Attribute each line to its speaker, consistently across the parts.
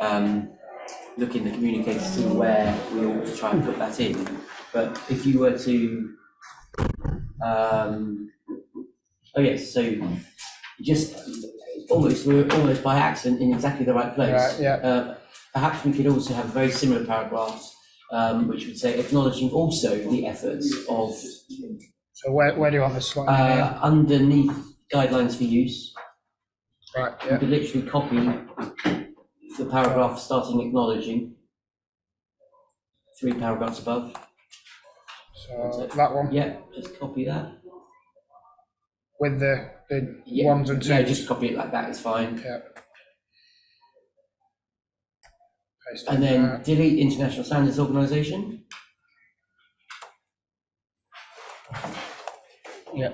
Speaker 1: look in the communique to see where we ought to try and put that in. But if you were to, oh yes, so just we're almost by accident in exactly the right place.
Speaker 2: Right, yeah.
Speaker 1: Perhaps we could also have very similar paragraphs, which would say acknowledging also the efforts of.
Speaker 2: So where do you want this slide?
Speaker 1: Underneath guidelines for use.
Speaker 2: Right,
Speaker 1: You
Speaker 2: yeah.
Speaker 1: could literally copy the paragraph starting acknowledging, 3 paragraphs above.
Speaker 2: So that one?
Speaker 1: Yeah, just copy that.
Speaker 2: With the ones and twos?
Speaker 1: Yeah, just copy it like that, it's fine.
Speaker 2: Yeah.
Speaker 1: And then delete International Standards Organization.
Speaker 2: Yeah.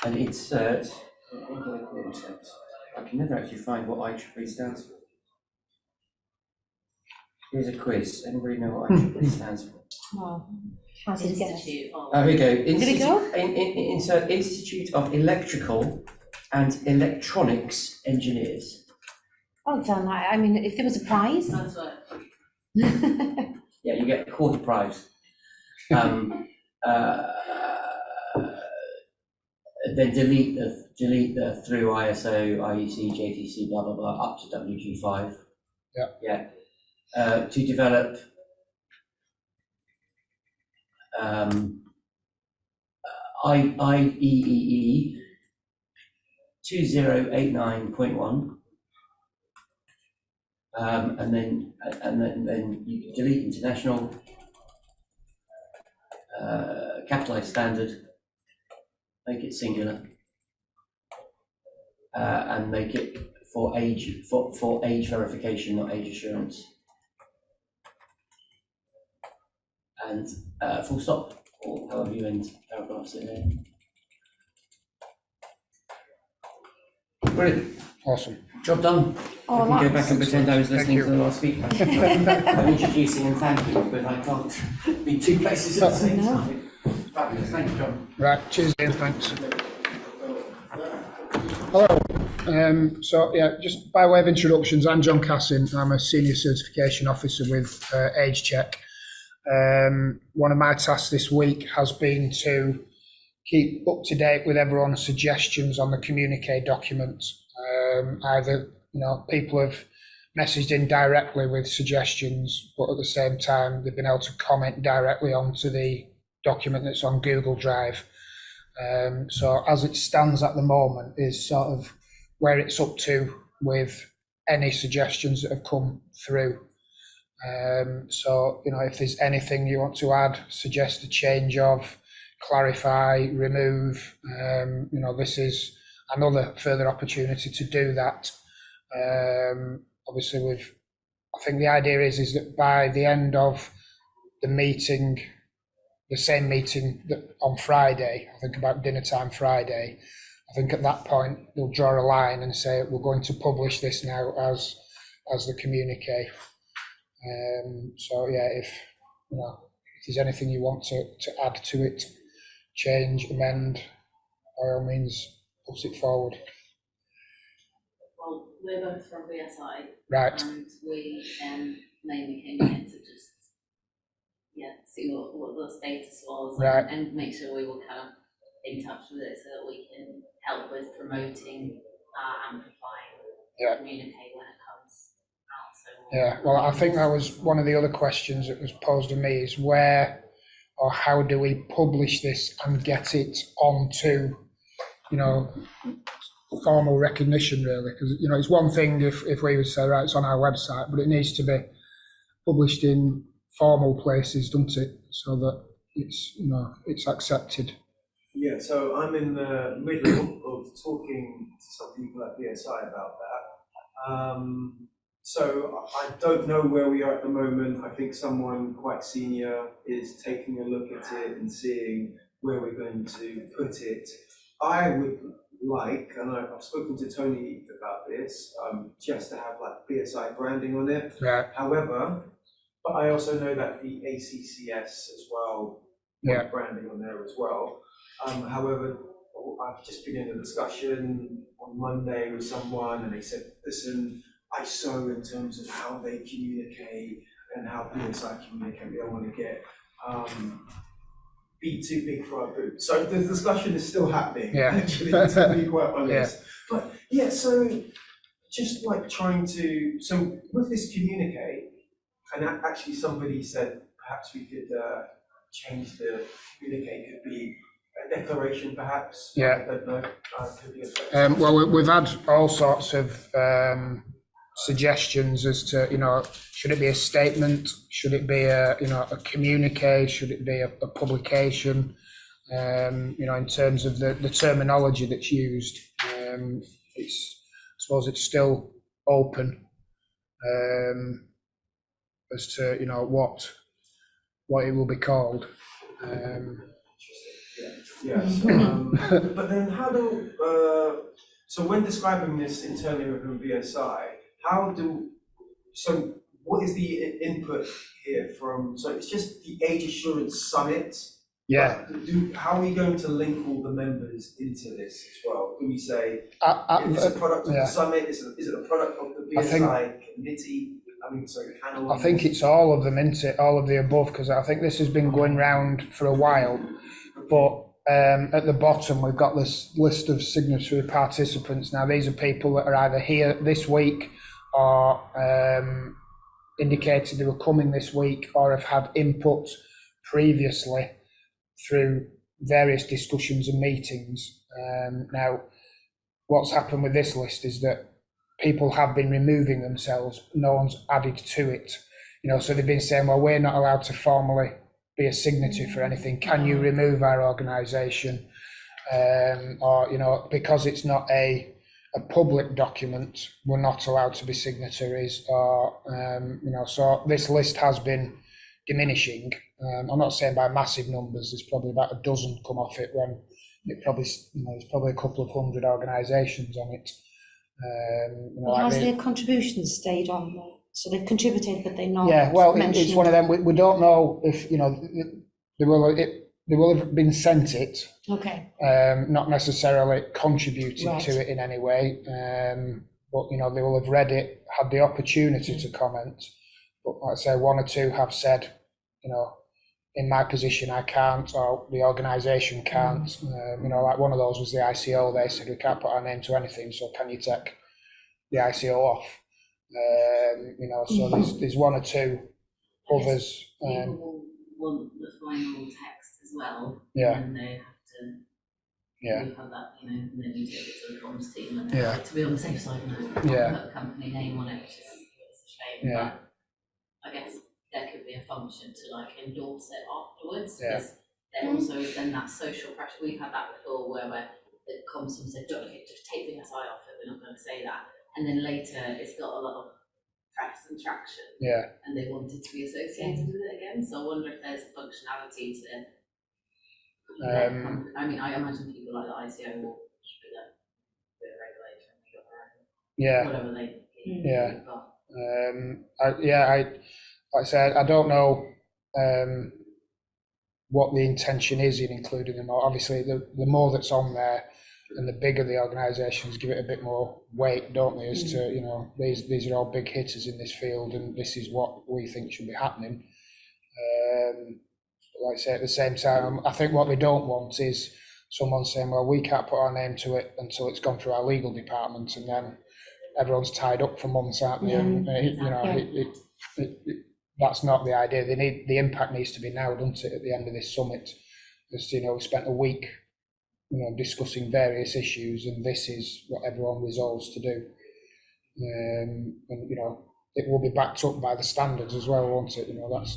Speaker 1: And insert, I can never actually find what IEEE stands for. Here's a quiz. Anybody know what IEEE stands for?
Speaker 3: Well, how did it get?
Speaker 1: Oh, here we go. Insert Institute of Electrical and Electronics Engineers.
Speaker 3: Well done. I mean, if there was a prize.
Speaker 4: That's right.
Speaker 1: Yeah, you get a quarter prize. Then delete the through ISO, IEC, JTC, blah blah blah, up to WG5.
Speaker 2: Yeah.
Speaker 1: Yeah. To develop IEEE 2089.1, and then you can delete international, capitalized standard, make it singular, and make it for age verification, not age assurance. And full stop, or however you end paragraphs in there. Brilliant.
Speaker 2: Awesome.
Speaker 1: Job done.
Speaker 3: Oh,
Speaker 1: I can go back and pretend I was listening to the last speaker. I'm introducing and thanking, but I can't be 2 places at the same time. Fabulous. Thank you, John.
Speaker 2: Right, cheers, Ian, thanks. Hello. So yeah, just by way of introductions, I'm John Cassin. I'm a Senior Certification Officer with Age Check. One of my tasks this week has been to keep up to date with everyone's suggestions on the communique document. Either, people have messaged in directly with suggestions, but at the same time, they've been able to comment directly onto the document that's on Google Drive. So as it stands at the moment is sort of where it's up to with any suggestions that have come through. So, if there's anything you want to add, suggest a change of, clarify, remove, this is another further opportunity to do that. Obviously, I think the idea is that by the end of the meeting, the same meeting that on Friday, I think about dinner time Friday, I think at that point they'll draw a line and say we're going to publish this now as the communique. So yeah, if there's anything you want to add to it, change, amend, by all means, put it forward.
Speaker 4: Well, we're both from BSI,
Speaker 2: right?
Speaker 4: And we mainly came in to just see what the status was,
Speaker 2: right,
Speaker 4: and make sure we were kind of in touch with it so that we can help with promoting, amplifying, communicate when it comes out. So
Speaker 2: yeah, well, I think that was one of the other questions that was posed to me is where or how do we publish this and get it onto, formal recognition, really? Because, it's one thing if we would say, right, it's on our website, but it needs to be published in formal places, doesn't it? So that it's, it's accepted.
Speaker 5: Yeah, so I'm in the middle of talking to some people at BSI about that. So I don't know where we are at the moment. I think someone quite senior is taking a look at it and seeing where we're going to put it. I would like, and I've spoken to Tony about this, just to have like BSI branding on it.
Speaker 2: Right.
Speaker 5: However, but I also know that the ACCS as well
Speaker 2: Yeah.
Speaker 5: branding on there as well. However, I've just been in a discussion on Monday with someone, and they said, listen, ISO in terms of how they communicate and how BSI communicate, we don't want to get be too big for our boots. So the discussion is still happening, actually, to be quite honest. But yeah, so just like trying to, so with this communicate, and actually somebody said perhaps we could change the communicate, could be a declaration perhaps.
Speaker 2: Yeah.
Speaker 5: I don't know. Could be a
Speaker 2: Well, we've had all sorts of suggestions as to, should it be a statement? Should it be a communique? Should it be a publication? In terms of the terminology that's used, I suppose it's still open as to, what it will be called.
Speaker 5: Yes. But then how do, so when describing this internally within BSI, so what is the input here from, so it's just the Age Assurance Summit?
Speaker 2: Yeah.
Speaker 5: How are we going to link all the members into this as well? Can we say, is it a product of the summit? Is it a product of the BSI committee? Panel?
Speaker 2: I think it's all of them, isn't it? All of the above, because I think this has been going round for a while. But at the bottom, we've got this list of signatory participants. Now, these are people that are either here this week or indicated they were coming this week or have had input previously through various discussions and meetings. Now, what's happened with this list is that people have been removing themselves. No one's added to it. So they've been saying, well, we're not allowed to formally be a signatory for anything. Can you remove our organisation? Or, because it's not a public document, we're not allowed to be signatories. Or, so this list has been diminishing. I'm not saying by massive numbers. There's probably about a dozen come off it when it probably, there's probably a couple of hundred organisations on it.
Speaker 3: Has their contributions stayed on there? So they've contributed, but they're not.
Speaker 2: Yeah, well, it's one of them. We don't know if they will have been sent it.
Speaker 3: Okay.
Speaker 2: Not necessarily contributed to it in any way, but they will have read it, had the opportunity to comment. But like I say, one or two have said, in my position I can't, or the organisation can't. Like one of those was the ICO. They said we can't put our name to anything, so can you take the ICO off? So there's one or two others.
Speaker 4: People want the final text as well.
Speaker 2: Yeah.
Speaker 4: And they have to.
Speaker 2: Yeah.
Speaker 4: We've had that, and then you take it to the comms team, and
Speaker 2: Yeah.
Speaker 4: to be on the safe side, put a company name on it, which is a shame.
Speaker 2: Yeah.
Speaker 4: But I guess there could be a function to endorse it afterwards.
Speaker 2: Yeah.
Speaker 4: Because there also is then that social pressure. We've had that before where the comms team said, don't just take the SI off it, we're not going to say that. And then later it's got a lot of press and traction.
Speaker 2: Yeah.
Speaker 4: And they wanted to be associated with it again. So I wonder if there's a functionality to I imagine people like the ICO will just be like a bit of regulation and got their own whatever they've got.
Speaker 2: Like I said, I don't know what the intention is in including them. Obviously, the more that's on there and the bigger the organisations give it a bit more weight, don't they, as to, these are all big hitters in this field and this is what we think should be happening. Like I say, at the same time, I think what they don't want is someone saying, well, we can't put our name to it until it's gone through our legal department, and then everyone's tied up for months, aren't they? That's not the idea. The impact needs to be now, doesn't it, at the end of this summit? Just, we spent a week, discussing various issues, and this is what everyone resolves to do. And it will be backed up by the standards as well, won't it?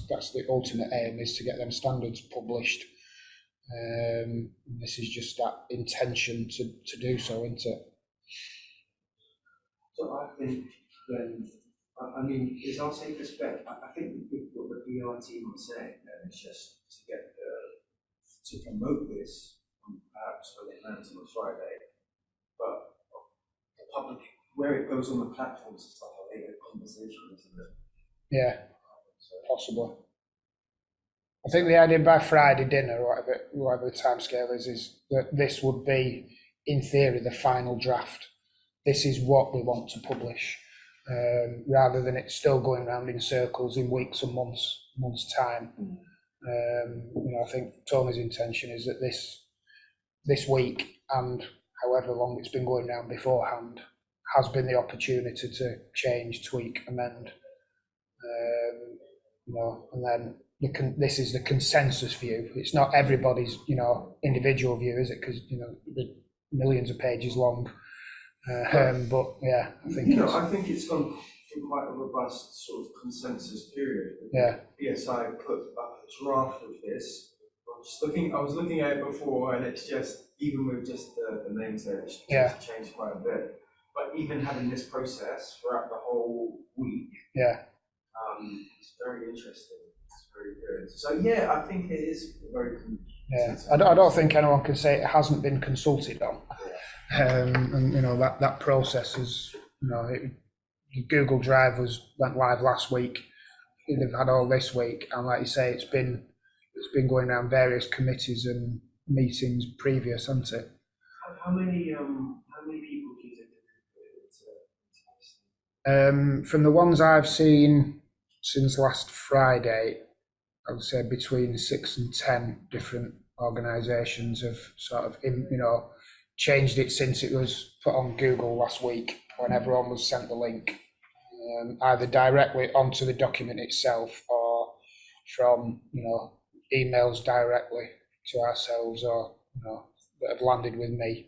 Speaker 2: That's the ultimate aim, is to get them standards published. This is just that intention to do so, isn't it?
Speaker 5: So I think then, is our safest bet? I think what the PR team is saying then is just to promote this, perhaps when it lands on a Friday, but the public, where it goes on the platforms, it's like a later conversation, isn't it?
Speaker 2: Yeah, possibly. I think the idea by Friday dinner, or whatever the timescale is that this would be, in theory, the final draft. This is what we want to publish, rather than it still going around in circles in weeks and months' time. I think Tony's intention is that this week, and however long it's been going around beforehand, has been the opportunity to change, tweak, amend, and then this is the consensus view. It's not everybody's, individual view, is it? Because, the millions of pages long. But yeah, I think
Speaker 5: I think it's gone through quite a robust sort of consensus period.
Speaker 2: Yeah.
Speaker 5: BSI put up a draft of this. I was looking at it before, and it's just, even with just the names there, it's just changed quite a bit. But even having this process throughout the whole week, it's very interesting. It's very good. So yeah, I think it is very.
Speaker 2: I don't think anyone can say it hasn't been consulted on. And that process is, Google Drive went live last week. They've had all this week, and like you say, it's been going around various committees and meetings previous, hasn't it?
Speaker 5: How many people do you think?
Speaker 2: From the ones I've seen since last Friday, I would say between 6 and 10 different organisations have sort of, changed it since it was put on Google last week, when everyone was sent the link, either directly onto the document itself or from, emails directly to ourselves, or, that have landed with me.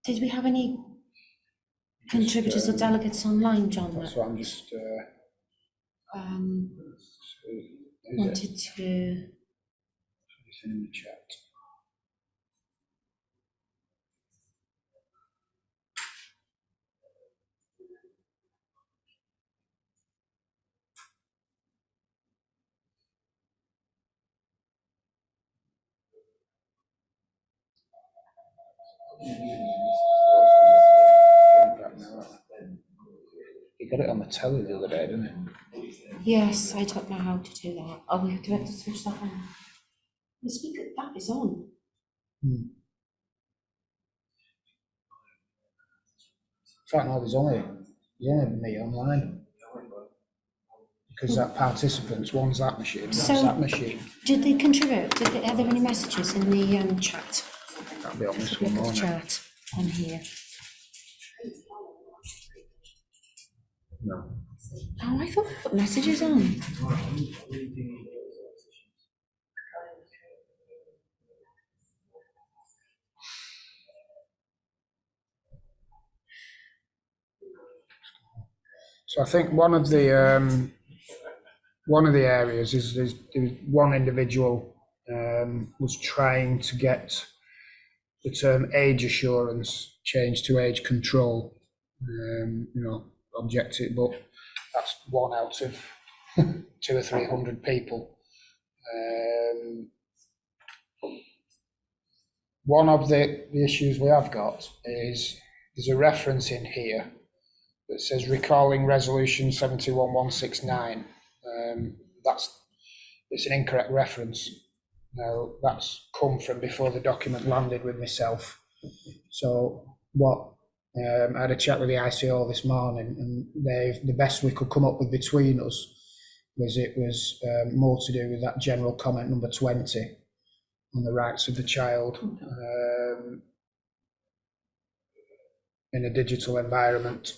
Speaker 3: Did we have any contributors or delegates online, John?
Speaker 2: That's what I'm just
Speaker 3: wanted to.
Speaker 2: Anything in the chat? You got it on the telly the other day, didn't you?
Speaker 3: Yes, I don't know how to do that. Oh, we have to switch that on. The speaker, that is on.
Speaker 2: In fact, no, there's only me online. Because that participants, one's that machine, one's that machine.
Speaker 3: Did they contribute? Are there any messages in the chat?
Speaker 2: That'll be on this one,
Speaker 3: Look at the
Speaker 2: won't it?
Speaker 3: chat on here.
Speaker 2: No.
Speaker 3: Oh, I thought we put messages on.
Speaker 2: So I think one of the areas is there's one individual was trying to get the term age assurance changed to age control. Objective, but that's 1 out of 200 or 300 people. One of the issues we have got is there's a reference in here that says recalling resolution 71169. It's an incorrect reference. Now that's come from before the document landed with myself. So what I had a chat with the ICO this morning, and the best we could come up with between us was it was more to do with that general comment number 20 on the rights of the child in a digital environment.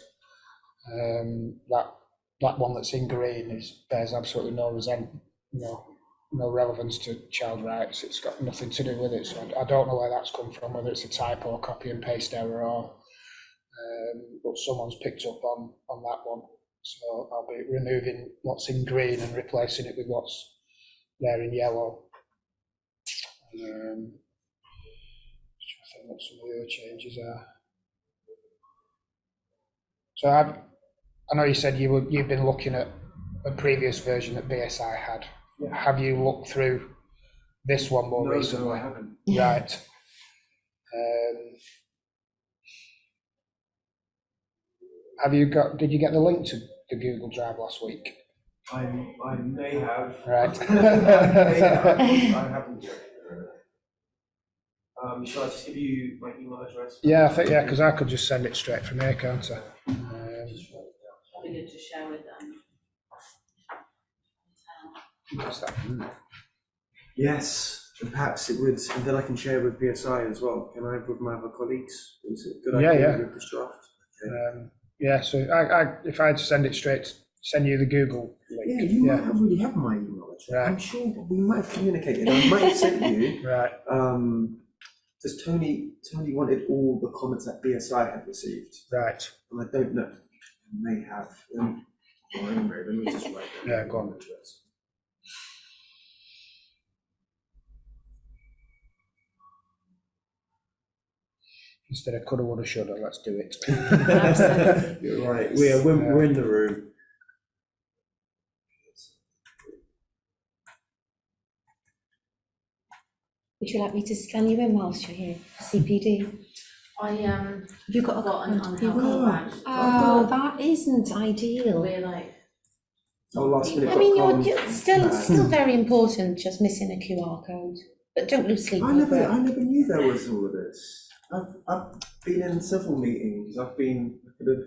Speaker 2: That one that's in green bears absolutely no relevance to child rights. It's got nothing to do with it. So I don't know where that's come from, whether it's a typo, copy and paste error, or but someone's picked up on that one. So I'll be removing what's in green and replacing it with what's there in yellow. I think what some of the other changes are. So I know you said you've been looking at a previous version that BSI had. Yeah. Have you looked through this one more recently?
Speaker 5: No, I haven't.
Speaker 2: Did you get the link to the Google Drive last week?
Speaker 5: I may have.
Speaker 2: Right.
Speaker 5: I haven't checked. Shall I just give you my email address?
Speaker 2: Yeah, I think, yeah, because I could just send it straight from here, can't I?
Speaker 4: Probably good to share with them.
Speaker 2: What's that?
Speaker 5: Yes, and perhaps it would, and then I can share with PSI as well. Can I with my other colleagues? Is it a good
Speaker 2: Yeah,
Speaker 5: idea
Speaker 2: yeah.
Speaker 5: with this draft? Okay.
Speaker 2: Yeah, so if I had to send it straight, send you the Google link.
Speaker 5: Yeah, you might already have my email address.
Speaker 2: Right.
Speaker 5: I'm sure we might have communicated. I might have sent you.
Speaker 2: Right.
Speaker 5: Because Tony wanted all the comments that BSI had received,
Speaker 2: Right.
Speaker 5: and I don't know. I may have. Well, anyway, let me just write down.
Speaker 2: Yeah,
Speaker 5: the
Speaker 2: go on.
Speaker 5: email address.
Speaker 2: Instead of coulda, woulda, shoulda, let's do it.
Speaker 5: You're right. We're in the room.
Speaker 3: Would you like me to scan you in whilst you're here for CPD?
Speaker 4: Have
Speaker 3: You got
Speaker 4: got an
Speaker 3: you
Speaker 4: unhelpful badge.
Speaker 3: Oh, that isn't ideal.
Speaker 4: We're like,
Speaker 5: Oh, last minute.
Speaker 3: I mean, you're still very important, just missing a QR code. But don't lose sleep
Speaker 5: I
Speaker 3: over
Speaker 5: never
Speaker 3: it.
Speaker 5: knew there was all of this. I've been in several meetings. I could have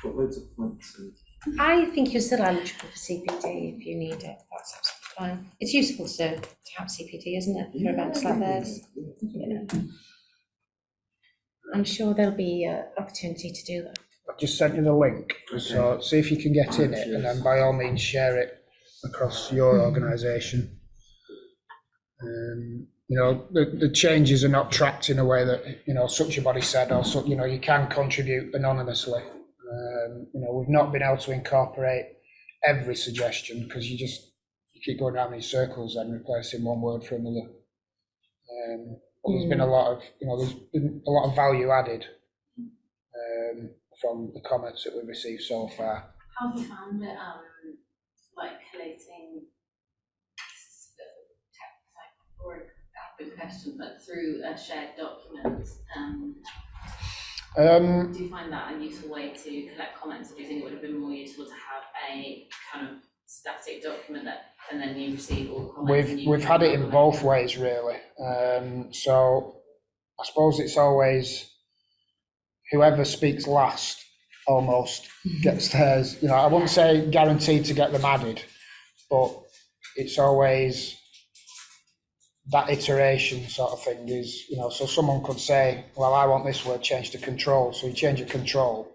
Speaker 5: got loads of points.
Speaker 3: I think you're still eligible for CPD if you need it. That's absolutely fine. It's useful to have CPD, isn't it, for events like this? Yeah. I'm sure there'll be an opportunity to do that.
Speaker 2: I've just sent you the link,
Speaker 5: Okay.
Speaker 2: so see if you can get in it, and then by all means share it across your organisation. You know, the changes are not tracked in a way that, you know, such a body said, or so, you know, you can contribute anonymously. You know, we've not been able to incorporate every suggestion because you keep going around these circles and replacing one word for another. But there's been a lot of, you know, there's been a lot of value added from the comments that we've received so far.
Speaker 4: how have you found it, like collating, or a big question, but through a shared document? Do you find that a useful way to collect comments, or do you think it would have been more useful to have a kind of static document that, and then you receive all the comments?
Speaker 2: We've had it in both ways, really. So I suppose it's always whoever speaks last almost gets theirs. You know, I wouldn't say guaranteed to get them added, but it's always that iteration sort of thing is, you know, so someone could say, well, I want this word changed to control. So you change a control,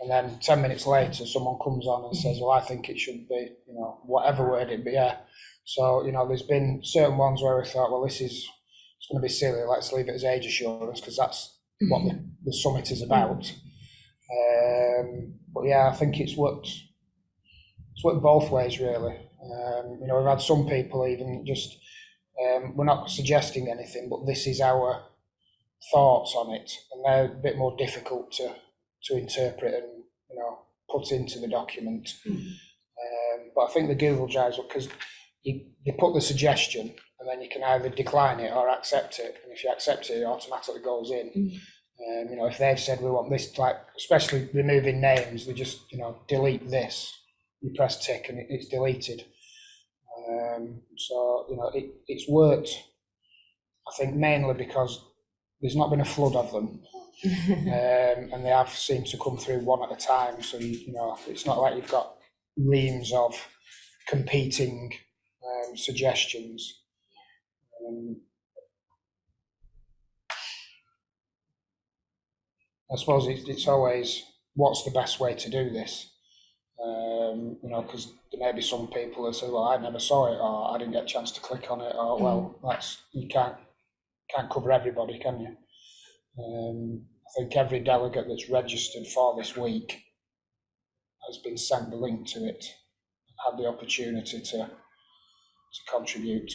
Speaker 2: and then 10 minutes later, someone comes on and says, well, I think it should be, you know, whatever word it be. Yeah. So, you know, there's been certain ones where we thought, well, it's going to be silly. Let's leave it as age assurance because that's what the summit is about. But yeah, I think it's worked both ways, really. You know, we've had some people even just, we're not suggesting anything, but this is our thoughts on it, and they're a bit more difficult to interpret and, you know, put into the document. But I think the Google Drive's up because you put the suggestion and then you can either decline it or accept it, and if you accept it, it automatically goes in. You know, if they've said we want this, like especially removing names, they just, you know, delete this. You press tick and it's deleted. So, you know, it's worked, I think, mainly because there's not been a flood of them. And they have seemed to come through one at a time. So, you know, it's not like you've got reams of competing suggestions. I suppose it's always what's the best way to do this. You know, because there may be some people that say, well, I never saw it, or I didn't get a chance to click on it, or well, you can't cover everybody, can you? I think every delegate that's registered for this week has been sent the link to it, had the opportunity to contribute.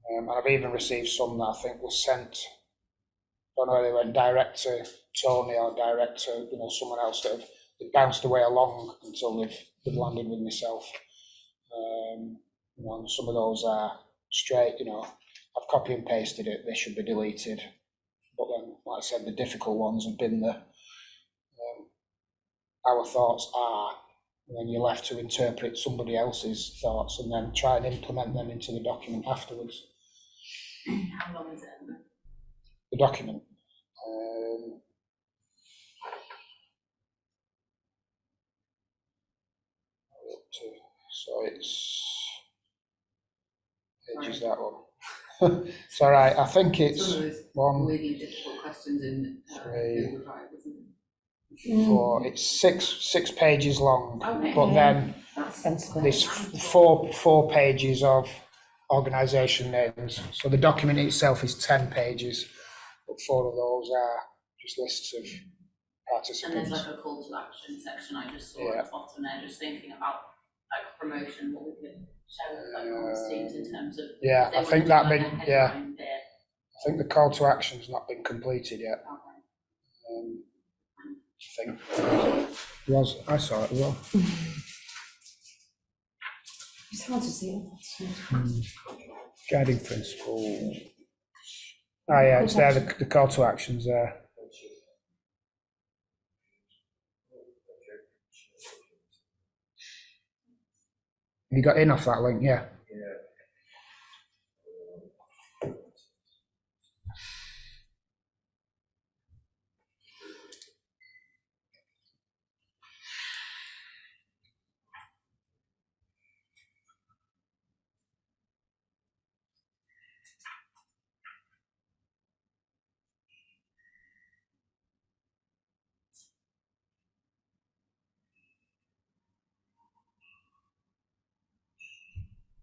Speaker 2: And I've even received some that I think was sent, I don't know whether they went direct to Tony or direct to, you know, someone else that have bounced away along until they've landed with myself. You know, and some of those are straight, you know, I've copy and pasted it, they should be deleted. but then, like I said, the difficult ones have been our thoughts are, and then you're left to interpret somebody else's thoughts and then try and implement them into the document afterwards.
Speaker 4: How long is it?
Speaker 2: The document. So it's pages that one. It's all right. I think it's
Speaker 4: Some of those
Speaker 2: one,
Speaker 4: really difficult questions in
Speaker 2: three,
Speaker 4: Google Drive, isn't it?
Speaker 2: 4. It's six pages long,
Speaker 4: Okay.
Speaker 2: but then
Speaker 3: That's sensible.
Speaker 2: there's four pages of organisation names. So the document itself is 10 pages, but 4 of those are just lists of
Speaker 4: And there's
Speaker 2: participants.
Speaker 4: like a call to action section I just saw
Speaker 2: Yeah.
Speaker 4: at the bottom there, just thinking about like promotion, what we could share with like all teams in terms of.
Speaker 2: Yeah,
Speaker 4: if they
Speaker 2: I think
Speaker 4: wanted
Speaker 2: that
Speaker 4: to
Speaker 2: bit,
Speaker 4: learn a
Speaker 2: yeah,
Speaker 4: headline bit,
Speaker 2: I think the call to action's not been completed yet.
Speaker 4: okay.
Speaker 2: I think it was, I saw it as well.
Speaker 3: It's hard to see.
Speaker 2: Guiding principle. Ah, yeah, it's there, the call to action's there. You got in off that link, yeah.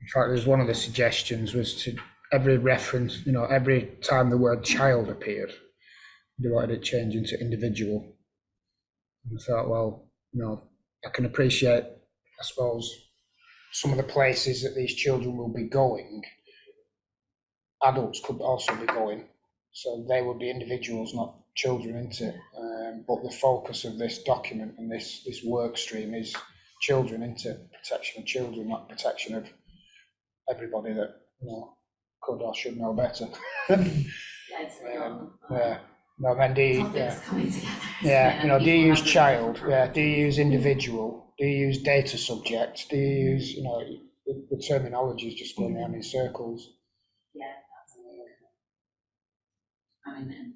Speaker 2: In fact, there's one of the suggestions was to every reference, every time the word child appeared, they wanted it changed into individual. And I thought, well, I can appreciate, I suppose, some of the places that these children will be going, adults could also be going. So they would be individuals, not children, isn't it? But the focus of this document and this work stream is children, isn't it? Protection of children, not protection of everybody that could or should know better.
Speaker 4: Yeah, it's a lot of,
Speaker 2: Yeah. No, then do you,
Speaker 4: topics coming together.
Speaker 2: yeah,
Speaker 4: isn't it? And
Speaker 2: do you
Speaker 4: people
Speaker 2: use
Speaker 4: have really
Speaker 2: child?
Speaker 4: different
Speaker 2: Yeah. Do you use individual? Do you use data subject? Do you use, the terminology is just going around in circles.
Speaker 4: Yeah, absolutely. I mean,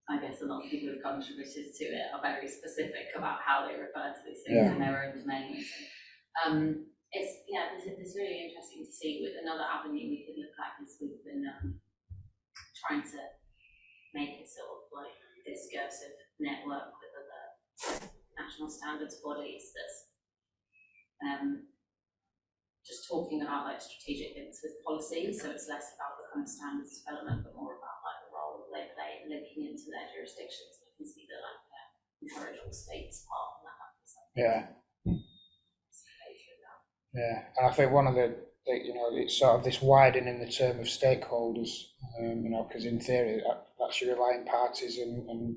Speaker 4: I guess a lot of people who've contributed to it are very specific about how they refer to these things in their own domains. It's really interesting to see. With another avenue we could look at is we've been trying to make it sort of like discursive network with other national standards bodies that's just talking about like strategic links with policy. So it's less about the kind of standards development, but more about like the role they play in linking into their jurisdictions. You can see that like encourage all states part and that happens.
Speaker 2: Yeah. Yeah, and I think one of it's sort of this widening the term of stakeholders, because in theory that's your relying parties and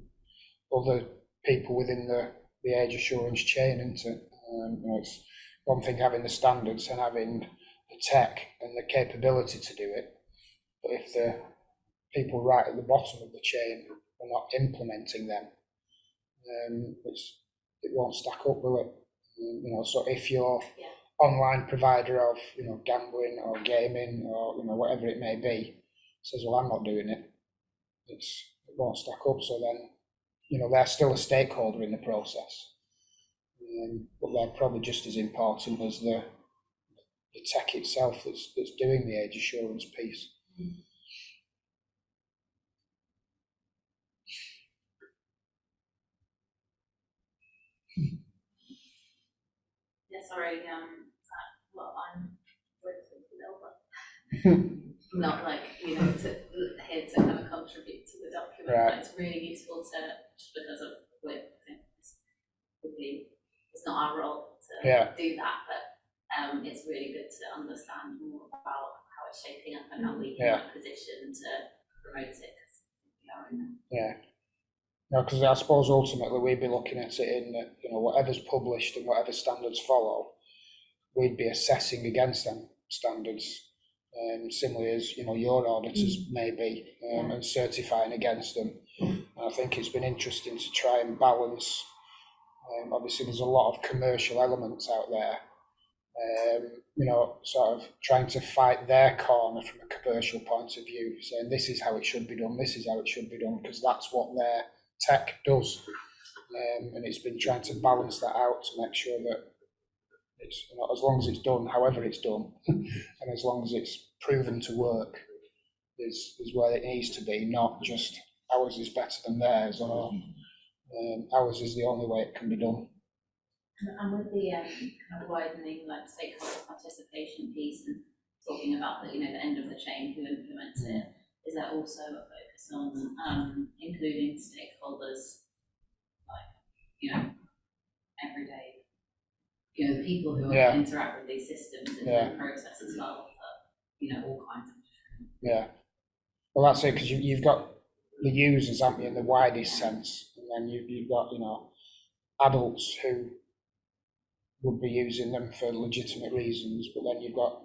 Speaker 2: other people within the age assurance chain, isn't it? It's one thing having the standards and having the tech and the capability to do it, but if the people right at the bottom of the chain are not implementing them, it won't stack up, will it? So if you're online provider of gambling or gaming or whatever it may be says, well, I'm not doing it, it won't stack up. So then they're still a stakeholder in the process, but they're probably just as important as the tech itself that's doing the age assurance piece.
Speaker 4: Yeah, sorry, well, I'm not like, here to kind of contribute to the document,
Speaker 2: Right.
Speaker 4: but it's really useful to, just because of, it's not our role to do that, but it's really good to understand more about how it's shaping up and how we can position to promote it, because we are in
Speaker 2: Yeah. No, because I suppose ultimately we'd be looking at it in that, whatever's published and whatever standards follow, we'd be assessing against them standards, similarly as, your auditors may be, and certifying against them. I think it's been interesting to try and balance. Obviously, there's a lot of commercial elements out there. Sort of trying to fight their corner from a commercial point of view, saying this is how it should be done, this is how it should be done, because that's what their tech does. And it's been trying to balance that out to make sure that it's, as long as it's done, however it's done, and as long as it's proven to work, is where it needs to be, not just ours is better than theirs, or ours is the only way it can be done.
Speaker 4: And with the kind of widening like stakeholder participation piece and talking about the the end of the chain who implements it, is there also a focus on including stakeholders like everyday people who are going to interact with these systems in the process as well for all kinds of different.
Speaker 2: Well, that's it, because you've got the users, haven't you, in the widest sense, and then you've got adults who would be using them for legitimate reasons, but then you've got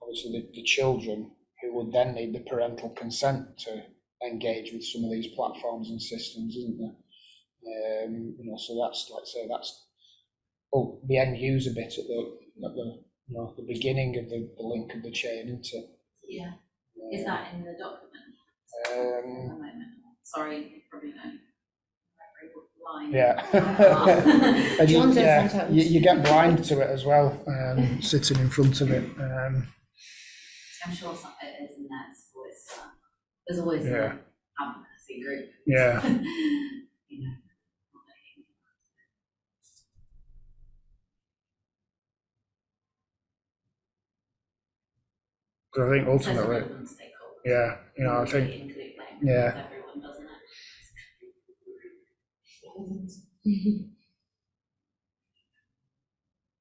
Speaker 2: obviously the children who would then need the parental consent to engage with some of these platforms and systems, isn't there? So that's, like I say, that's the end user bit at the beginning of the link of the chain, isn't it?
Speaker 4: Yeah. Is that in the document? Sorry, probably don't.
Speaker 2: Yeah.
Speaker 3: And
Speaker 2: you get blind to it as well, sitting in front of it.
Speaker 4: I'm sure it is, and that's always there's always an advocacy group.
Speaker 2: Yeah. Because I think ultimately, I think,
Speaker 4: everyone, doesn't it?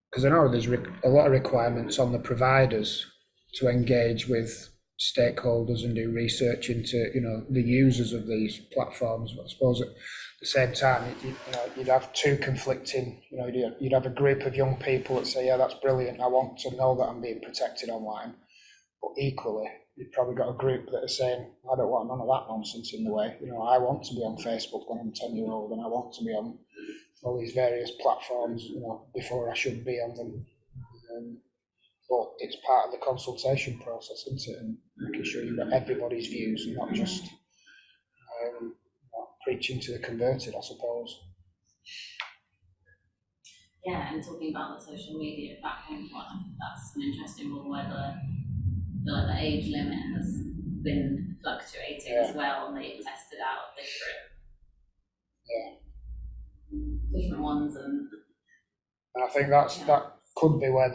Speaker 2: because I know there's a lot of requirements on the providers to engage with stakeholders and do research into the users of these platforms, but I suppose at the same time you'd have two conflicting, you'd have a group of young people that say, yeah, that's brilliant, I want to know that I'm being protected online, but equally you've probably got a group that are saying, I don't want none of that nonsense in the way, I want to be on Facebook when I'm 10-year-old, and I want to be on all these various platforms before I should be on them. But it's part of the consultation process, isn't it? And making sure you've got everybody's views and not just preaching to the converted, I suppose.
Speaker 4: Yeah, and talking about the social media platform one, I think that's an interesting one where the age limit has been fluctuating as well, and they've tested out different ones, and
Speaker 2: I think that could be where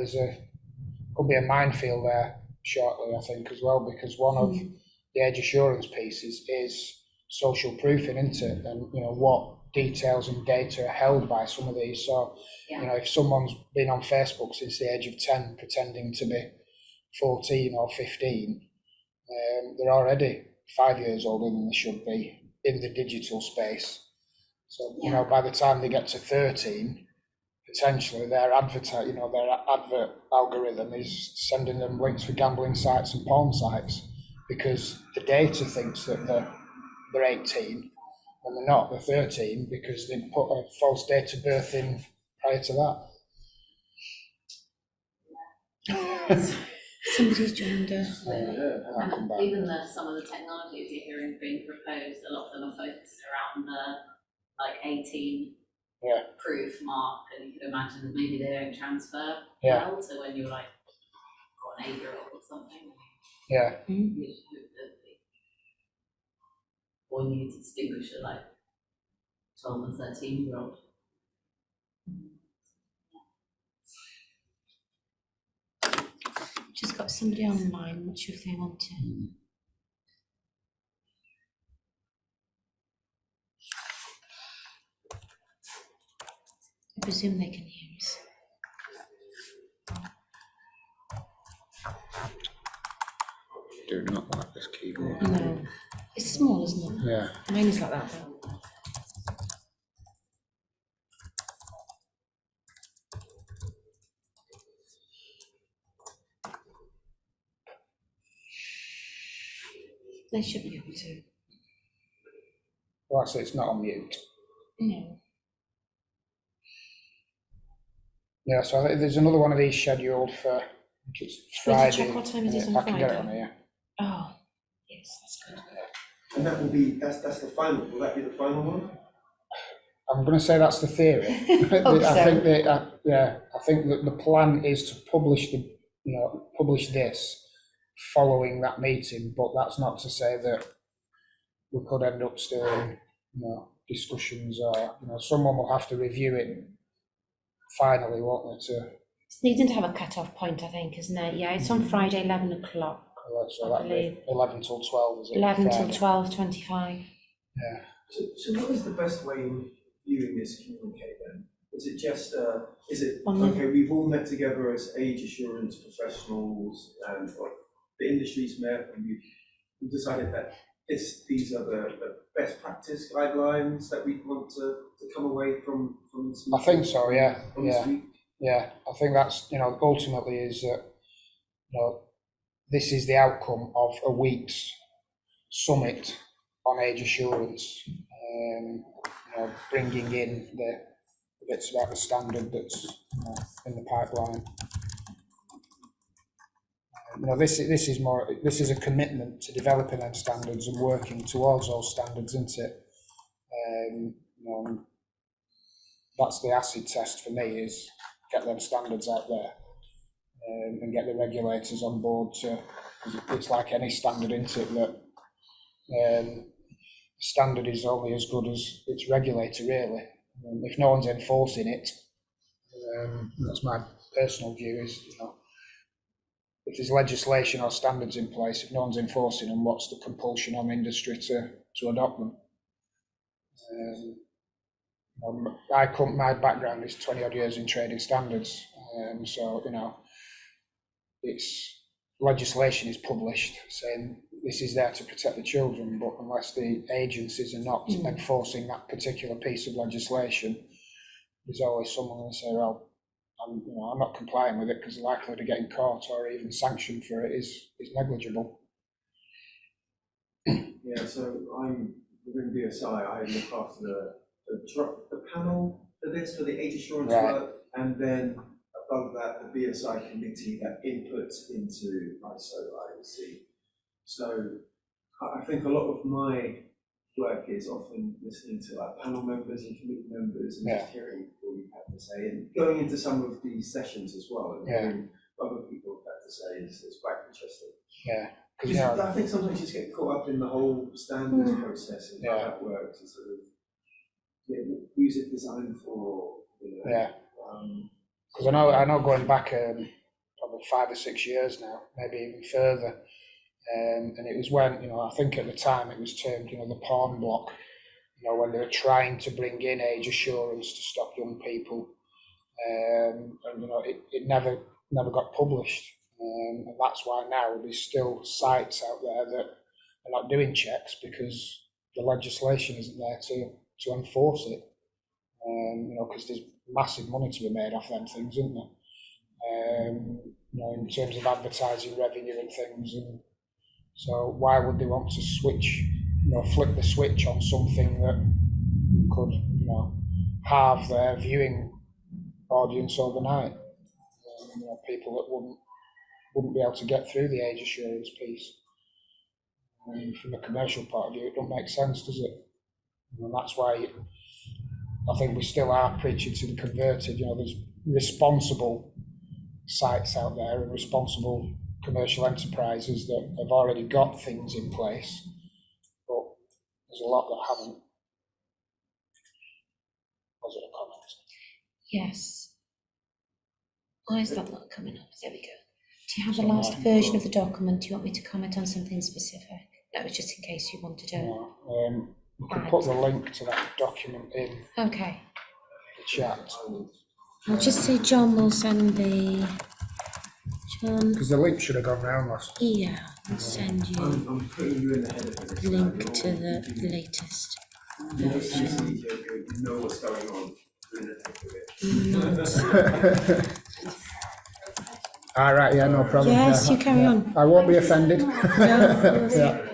Speaker 2: could be a minefield there shortly, I think, as well, because one of the age assurance pieces is social proofing, isn't it? And what details and data are held by some of these. So if someone's been on Facebook since the age of 10 pretending to be 14 or 15, they're already 5 years older than they should be in the digital space. So by the time they get to 13, potentially their advert algorithm is sending them links for gambling sites and porn sites, because the data thinks that they're 18 and they're not, they're 13, because they put a false date of birth in prior to that.
Speaker 3: Somebody's joined us.
Speaker 4: Even some of the technologies you're hearing being proposed, a lot of them are focused around the 18 proof mark, and you could imagine that maybe they don't transfer well to when you're got an 8-year-old or something. Or you need to distinguish it 12 and 13-year-old.
Speaker 3: Just got somebody online, not sure if they want to. I presume they can hear us.
Speaker 2: Do not like this keyboard.
Speaker 3: No, it's small, isn't it?
Speaker 2: Yeah.
Speaker 3: Mine is like that though. They should be able to.
Speaker 2: Well, like I say, it's not on mute.
Speaker 3: No.
Speaker 2: Yeah, so I think there's another one of these scheduled for, I think it's
Speaker 3: Will you
Speaker 2: Friday.
Speaker 3: check what time it is on
Speaker 2: I can get it
Speaker 3: Friday?
Speaker 2: on here.
Speaker 3: Oh, yes, that's good.
Speaker 5: And that will be, that's the final, will that be the final one?
Speaker 2: I'm going to say that's the theory.
Speaker 3: Hope so.
Speaker 2: I think that, I think that the plan is to publish publish this following that meeting, but that's not to say that we could end up still in, discussions, or, someone will have to review it finally, won't they, to,
Speaker 3: It's needing to have a cut-off point, I think, isn't it? Yeah, it's on Friday, 11 o'clock.
Speaker 2: so
Speaker 3: I
Speaker 2: that'd be
Speaker 3: believe.
Speaker 2: 11 till 12, is it?
Speaker 3: 11 till
Speaker 2: Friday?
Speaker 3: 12:25.
Speaker 2: Yeah.
Speaker 5: So what is the best way of viewing this communique then? Is it just,
Speaker 3: On
Speaker 5: okay, we've all met together as age assurance professionals and the industry's met and we've decided that these are the best practice guidelines that we want to come away from this
Speaker 2: I think so, yeah,
Speaker 5: from this
Speaker 2: yeah.
Speaker 5: week?
Speaker 2: Yeah, I think that's, ultimately is that, this is the outcome of a week's summit on age assurance, bringing in the bits about the standard that's in the pipeline. This is a commitment to developing them standards and working towards those standards, isn't it? That's the acid test for me, is get them standards out there, and get the regulators on board to, it's like any standard, isn't it, that standard is only as good as its regulator, really. If no one's enforcing it, that's my personal view, is, if there's legislation or standards in place, if no one's enforcing them, what's the compulsion on industry to adopt them? My background is 20 odd years in trading standards, so it's legislation is published saying this is there to protect the children, but unless the agencies are not enforcing that particular piece of legislation, there's always someone who will say, well, I'm not complying with it because the likelihood of getting caught or even sanctioned for it is negligible.
Speaker 5: Yeah, so I'm within BSI, I look after the panel for this, for the age assurance work, and then above that, the BSI committee that inputs into ISO, IEC. So I think a lot of my work is often listening to like panel members and committee members and just hearing what you have to say, and going into some of these sessions as well and hearing other people have to say is quite interesting.
Speaker 2: Yeah.
Speaker 5: Because I think sometimes you just get caught up in the whole standards process and how that works, and sort of who's it designed for?
Speaker 2: Because I know going back probably 5 or 6 years now, maybe even further, and it was when I think at the time it was termed the porn block, when they were trying to bring in age assurance to stop young people, and it never got published. And that's why now there's still sites out there that are not doing checks because the legislation isn't there to enforce it. Because there's massive money to be made off them things, isn't there? In terms of advertising revenue and things. And so why would they want to flip the switch on something that could, halve their viewing audience overnight? People that wouldn't be able to get through the age assurance piece. From a commercial point of view, it don't make sense, does it? And that's why I think we still are preaching to the converted. There's responsible sites out there and responsible commercial enterprises that have already got things in place, but there's a lot that haven't. Was it a comment?
Speaker 3: Yes. Why is that not coming up? There we go. Do you have the last version of the document? Do you want me to comment on something specific? That was just in case you wanted to.
Speaker 2: We can put the link to that document in
Speaker 3: Okay.
Speaker 2: the chat.
Speaker 3: I'll just say John will send the. John.
Speaker 2: Because the link should have gone round last.
Speaker 3: Yeah, I'll send you
Speaker 5: I'm putting you in the head of this.
Speaker 3: link to the latest version.
Speaker 5: You know what's going on. In the thick of it.
Speaker 2: All right, yeah, no problem.
Speaker 3: Yes, you carry on.
Speaker 2: I won't be offended.
Speaker 3: No,
Speaker 2: Yeah.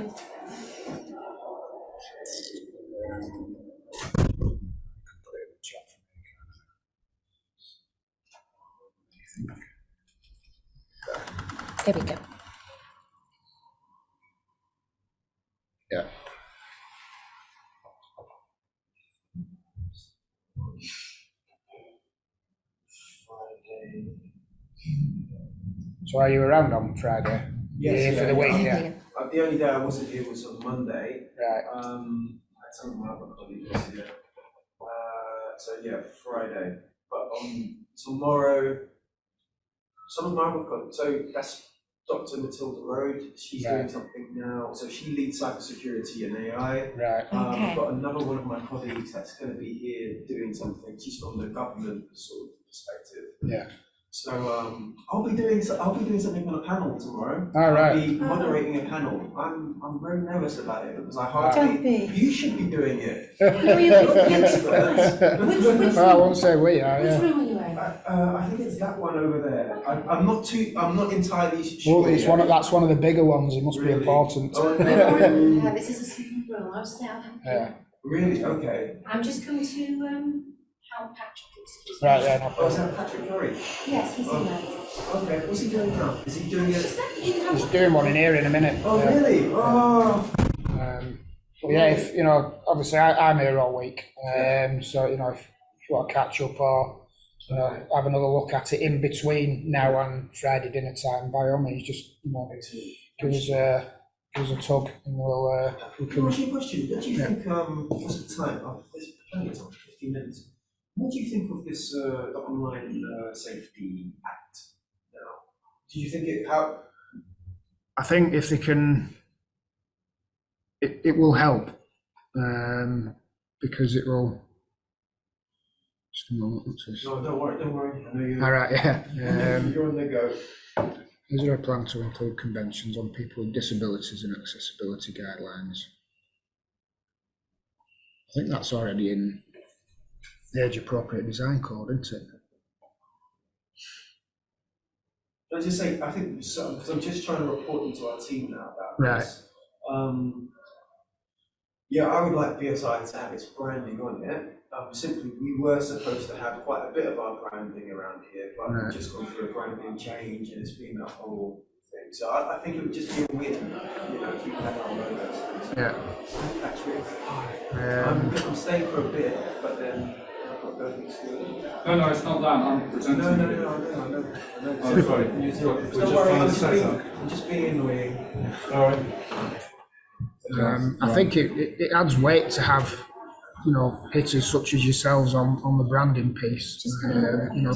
Speaker 3: There we go.
Speaker 2: Yeah. So are you around on Friday?
Speaker 5: Yes,
Speaker 2: For the week,
Speaker 3: There
Speaker 2: yeah.
Speaker 3: you go.
Speaker 5: The only day I wasn't here was on Monday.
Speaker 2: Right.
Speaker 5: I had some of my other colleagues here. So yeah, Friday. But on tomorrow, some of my other colleagues, so that's Dr. Matilda Road, she's doing
Speaker 2: Right.
Speaker 5: something now. So she leads cybersecurity and AI.
Speaker 2: Right.
Speaker 3: Okay.
Speaker 5: I've got another one of my colleagues that's going to be here doing something. She's from the government sort of perspective.
Speaker 2: Yeah.
Speaker 5: So I'll be doing something on a panel tomorrow.
Speaker 2: All right.
Speaker 5: I'll be moderating a panel. I'm very nervous about it because I
Speaker 3: Don't
Speaker 5: hardly.
Speaker 3: be.
Speaker 5: You should be doing it.
Speaker 2: I won't say we are,
Speaker 3: Which
Speaker 2: yeah.
Speaker 3: room are you in?
Speaker 5: I think it's that one over there. I'm not entirely sure.
Speaker 2: Well, it's
Speaker 5: yet.
Speaker 2: that's one of the bigger ones, it must be
Speaker 5: Really?
Speaker 2: important.
Speaker 5: Oh,
Speaker 3: Yeah, this is a small room. I'll stay out.
Speaker 2: Yeah.
Speaker 5: really? Okay.
Speaker 3: I'm just going to help Patrick. Excuse me.
Speaker 2: Right, yeah, no
Speaker 5: Oh, is
Speaker 2: problem.
Speaker 5: that Patrick Curry?
Speaker 3: Yes, he's in there.
Speaker 5: Okay. What's he doing now? Is he doing it?
Speaker 2: He's doing one in here in a minute.
Speaker 5: Oh,
Speaker 2: yeah.
Speaker 5: really? Oh.
Speaker 2: But yeah, if, obviously I'm here all week, so, if you want to catch up or, have another look at it in between now and Friday dinner time, by all means, just, give us a tug and we
Speaker 5: Can I ask
Speaker 2: can,
Speaker 5: you a question? What do you
Speaker 2: Yeah.
Speaker 5: think, what's the time? Oh, there's plenty of time, 15 minutes. What do you think of this the Online Safety Act now? Do you think
Speaker 2: I think if they can, it will help, because it will, just a moment, what's this?
Speaker 5: No, don't worry. I know you're,
Speaker 2: All right, yeah.
Speaker 5: you're on the go.
Speaker 2: Is there a plan to include conventions on people with disabilities and accessibility guidelines? I think that's already in the age appropriate design code, isn't it?
Speaker 5: Can I just say, I think, because I'm just trying to report into our team now about this. Yeah, I would like BSI to have its branding on it. Simply, we were supposed to have quite a bit of our branding around here, but we've just gone through a branding change and it's been a whole thing. So I think it would just be a win, if we had our logos.
Speaker 2: Yeah.
Speaker 5: That's really I'm staying for a bit, but then I've got to go things through.
Speaker 6: No, it's not that. I'm presenting.
Speaker 5: No, I know.
Speaker 6: Oh, sorry. We're just
Speaker 5: Don't
Speaker 6: trying
Speaker 5: worry,
Speaker 6: to set up.
Speaker 5: I'm just being annoying.
Speaker 6: All right.
Speaker 2: I think it adds weight to have, hitters such as yourselves on the branding piece.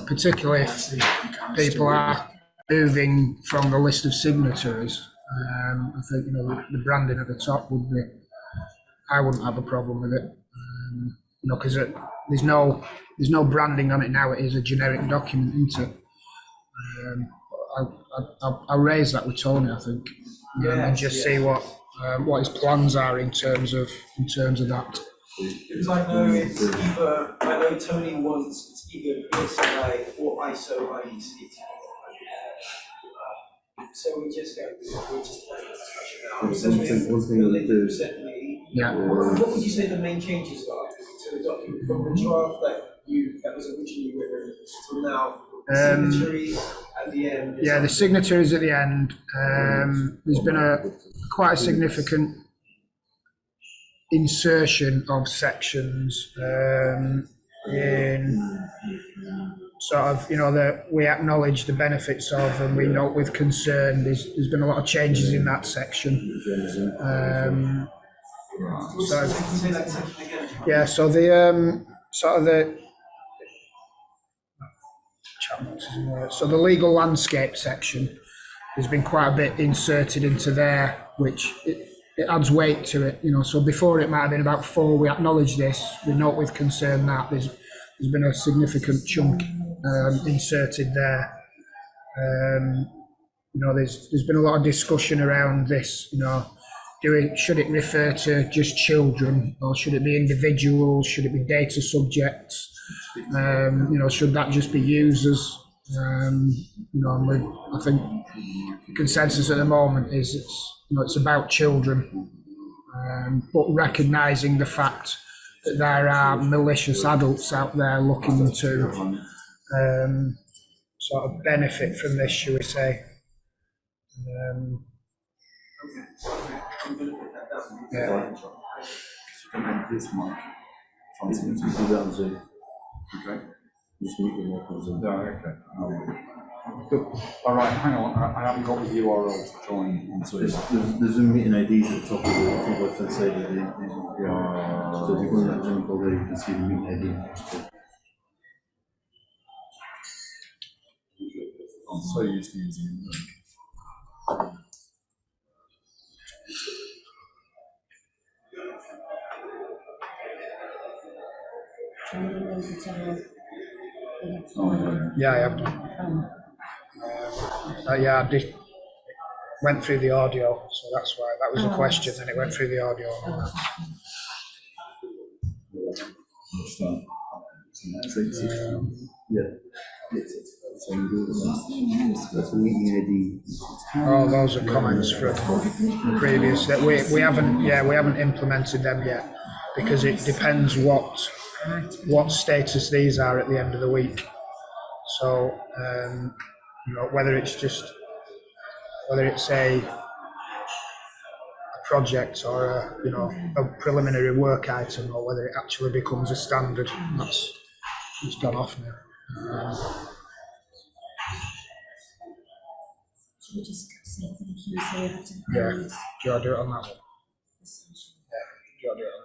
Speaker 2: Particularly if people are moving from the list of signatories. I think the branding at the top would be. I wouldn't have a problem with it. Because there's no branding on it now. It is a generic document, isn't it? I'll raise that with Tony, I think, and just see what his plans are in terms of that.
Speaker 5: Because I know Tony wants it's either PSI or ISO IEC. So we're just having this discussion now.
Speaker 2: Yeah.
Speaker 5: What would you say the main changes are to the document from the draft that was originally written to now? Signatories at the end.
Speaker 2: Yeah, the signatories at the end. There's been quite a significant insertion of sections in sort of, that we acknowledge the benefits of and we note with concern. There's been a lot of changes in that section.
Speaker 5: Say that section again.
Speaker 2: Yeah, so the so the legal landscape section, there's been quite a bit inserted into there, which it adds weight to it. So before it might have been about 4, we acknowledge this, we note with concern that there's been a significant chunk inserted there. There's been a lot of discussion around this. Should it refer to just children, or should it be individuals? Should it be data subjects? Should that just be users? I think the consensus at the moment is it's about children, but recognising the fact that there are malicious adults out there looking to sort of benefit from this, shall we say.
Speaker 5: I'm gonna put that down.
Speaker 2: Yeah.
Speaker 6: This mic.
Speaker 7: You can do that on Zoom.
Speaker 6: Okay.
Speaker 7: Just mute your mic on Zoom.
Speaker 6: Yeah, okay. Good. All right, hang on. I haven't got the URL to join on Zoom.
Speaker 7: There's Zoom meeting IDs at the top of the front left hand side of the so if you go on that Zoom call there, you can see the meeting ID.
Speaker 6: I'm so used to using the link.
Speaker 2: Yeah, I have done. Yeah, I did. Went through the audio, so that's why that was a question, and it went through the audio.
Speaker 7: Yeah. So you do it. That's the meeting ID.
Speaker 2: Oh, those are comments from previous that we haven't implemented them yet because it depends what status these are at the end of the week. So whether it's a project or a preliminary work item or whether it actually becomes a standard. It's gone off now.
Speaker 8: Should we just say thank you so you have to
Speaker 2: Yeah. Do you want to do it on that one? Yeah. Do you want to do it on